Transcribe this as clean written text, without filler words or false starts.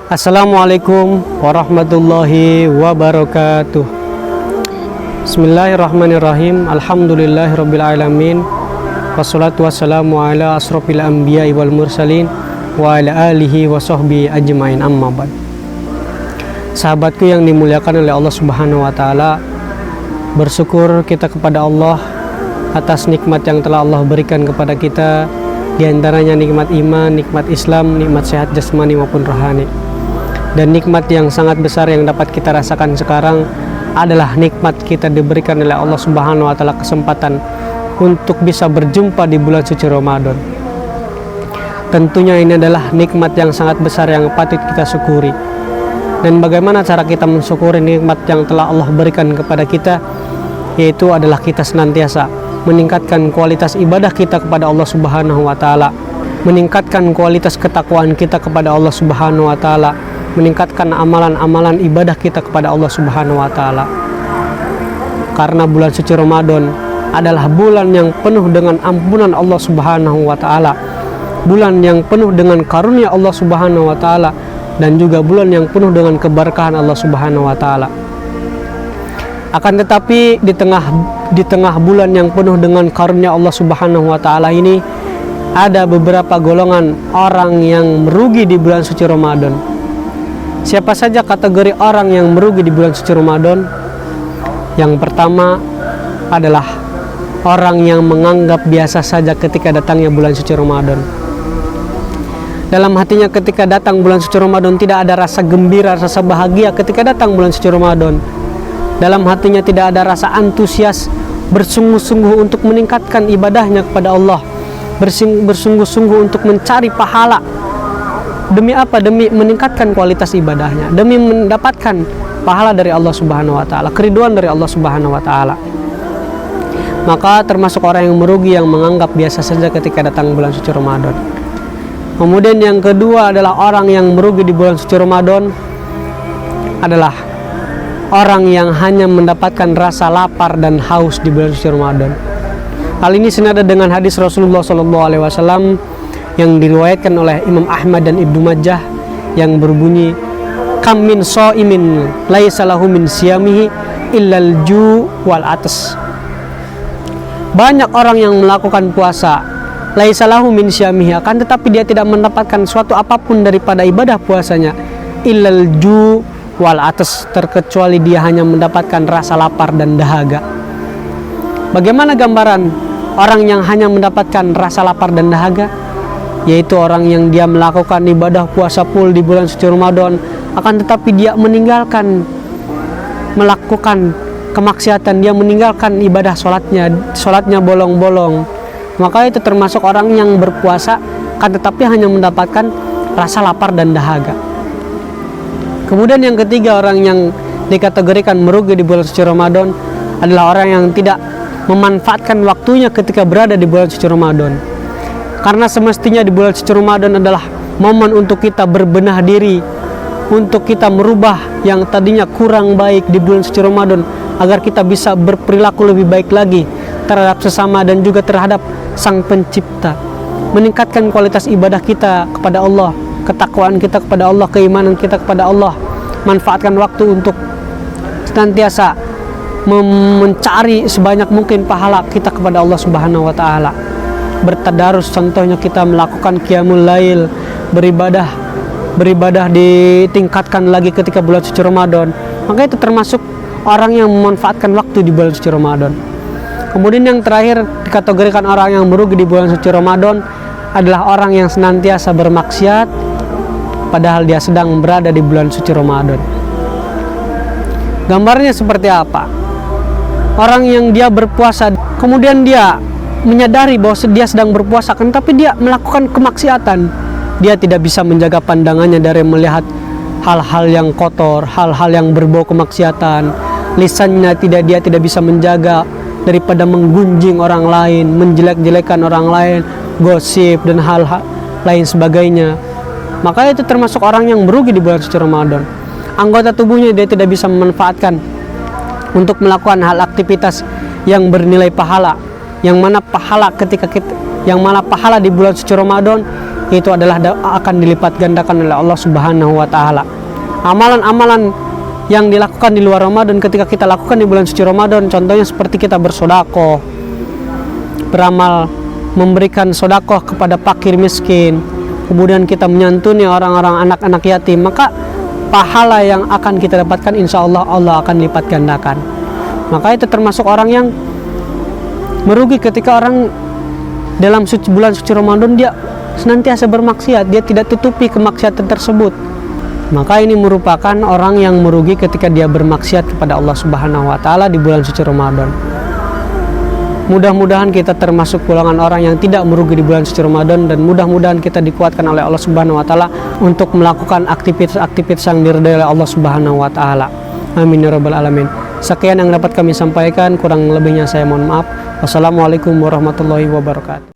Assalamualaikum warahmatullahi wabarakatuh. Bismillahirrahmanirrahim. Alhamdulillahirabbil alamin. Wassalatu wassalamu ala asrofil anbiya'i wal mursalin wa ala alihi wa sahbihi ajmain, amma ba'd. Sahabatku yang dimuliakan oleh Allah Subhanahu wa taala, bersyukur kita kepada Allah atas nikmat yang telah Allah berikan kepada kita, di antaranya nikmat iman, nikmat Islam, nikmat sehat jasmani maupun rohani. Dan nikmat yang sangat besar yang dapat kita rasakan sekarang adalah nikmat kita diberikan oleh Allah Subhanahu wa taala kesempatan untuk bisa berjumpa di bulan suci Ramadan. Tentunya ini adalah nikmat yang sangat besar yang patut kita syukuri. Dan bagaimana cara kita mensyukuri nikmat yang telah Allah berikan kepada kita? Yaitu adalah kita senantiasa meningkatkan kualitas ibadah kita kepada Allah Subhanahu wa taala, meningkatkan kualitas ketakwaan kita kepada Allah Subhanahu wa taala, meningkatkan amalan-amalan ibadah kita kepada Allah Subhanahu wa taala. Karena bulan suci Ramadan adalah bulan yang penuh dengan ampunan Allah Subhanahu wa taala, bulan yang penuh dengan karunia Allah Subhanahu wa taala, dan juga bulan yang penuh dengan keberkahan Allah Subhanahu wa taala. Akan tetapi di tengah bulan yang penuh dengan karunia Allah Subhanahu wa taala ini, ada beberapa golongan orang yang merugi di bulan suci Ramadan. Siapa saja kategori orang yang merugi di bulan suci Ramadan? Yang pertama adalah orang yang menganggap biasa saja ketika datangnya bulan suci Ramadan. Dalam hatinya ketika datang bulan suci Ramadan tidak ada rasa gembira, rasa bahagia ketika datang bulan suci Ramadan. Dalam hatinya tidak ada rasa antusias, bersungguh-sungguh untuk meningkatkan ibadahnya kepada Allah, bersungguh-sungguh untuk mencari pahala. Demi apa? Demi meningkatkan kualitas ibadahnya, demi mendapatkan pahala dari Allah Subhanahu wa taala, keriduan dari Allah Subhanahu wa taala. Maka termasuk orang yang merugi yang menganggap biasa saja ketika datang bulan suci Ramadan. Kemudian yang kedua adalah orang yang merugi di bulan suci Ramadan adalah orang yang hanya mendapatkan rasa lapar dan haus di bulan suci Ramadan. Hal ini senada dengan hadis Rasulullah SAW yang diriwayatkan oleh Imam Ahmad dan Ibnu Majah yang berbunyi, kam min shaimin laisa lahu min siyamihi illal ju' wal atas. Banyak orang yang melakukan puasa laisa lahu min siyamihi, akan tetapi dia tidak mendapatkan suatu apapun daripada ibadah puasanya, illal ju' wal atas, terkecuali dia hanya mendapatkan rasa lapar dan dahaga. Bagaimana gambaran orang yang hanya mendapatkan rasa lapar dan dahaga? Yaitu orang yang dia melakukan ibadah puasa full di bulan suci Ramadan, akan tetapi dia melakukan kemaksiatan, dia meninggalkan ibadah sholatnya bolong-bolong. Maka itu termasuk orang yang berpuasa akan tetapi hanya mendapatkan rasa lapar dan dahaga. Kemudian yang ketiga, orang yang dikategorikan merugi di bulan suci Ramadan adalah orang yang tidak memanfaatkan waktunya ketika berada di bulan suci Ramadan. Karena semestinya di bulan suci Ramadan adalah momen untuk kita berbenah diri, untuk kita merubah yang tadinya kurang baik di bulan suci Ramadan, agar kita bisa berperilaku lebih baik lagi terhadap sesama dan juga terhadap Sang Pencipta. Meningkatkan kualitas ibadah kita kepada Allah, ketakwaan kita kepada Allah, keimanan kita kepada Allah. Manfaatkan waktu untuk senantiasa mencari sebanyak mungkin pahala kita kepada Allah Subhanahu wa taala. Bertadarus, contohnya kita melakukan qiyamul lail, beribadah ditingkatkan lagi ketika bulan suci Ramadan. Maka itu termasuk orang yang memanfaatkan waktu di bulan suci Ramadan. Kemudian yang terakhir dikategorikan orang yang merugi di bulan suci Ramadan adalah orang yang senantiasa bermaksiat padahal dia sedang berada di bulan suci Ramadan. Gambarnya seperti apa? Orang yang dia berpuasa, kemudian dia menyadari bahwa dia sedang berpuasa, tapi dia melakukan kemaksiatan. Dia tidak bisa menjaga pandangannya dari melihat hal-hal yang kotor, hal-hal yang berbau kemaksiatan. Lisannya dia tidak bisa menjaga daripada menggunjing orang lain, menjelek-jelekan orang lain, gosip dan hal-hal lain sebagainya. Maka itu termasuk orang yang merugi di bulan suci Ramadan. Anggota tubuhnya dia tidak bisa memanfaatkan untuk melakukan hal aktivitas yang bernilai pahala, yang mana pahala di bulan suci Ramadan itu adalah akan dilipat gandakan oleh Allah Subhanahu wa taala. Amalan-amalan yang dilakukan di luar Ramadan ketika kita lakukan di bulan suci Ramadan, contohnya seperti kita bersedekah, beramal memberikan sedekah kepada fakir miskin, kemudian kita menyantuni orang-orang anak-anak yatim, maka pahala yang akan kita dapatkan insya Allah Allah akan lipat gandakan. Maka itu termasuk orang yang merugi ketika orang dalam bulan suci Ramadan dia senantiasa bermaksiat, dia tidak tutupi kemaksiatan tersebut. Maka ini merupakan orang yang merugi ketika dia bermaksiat kepada Allah Subhanahu wa taala di bulan suci Ramadan. Mudah-mudahan kita termasuk golongan orang yang tidak merugi di bulan suci Ramadan, dan mudah-mudahan kita dikuatkan oleh Allah Subhanahu wa taala untuk melakukan aktivitas-aktivitas yang diridhai oleh Allah Subhanahu wa taala. Amin ya rabbal alamin. Sekian yang dapat kami sampaikan, kurang lebihnya saya mohon maaf. Wassalamualaikum warahmatullahi wabarakatuh.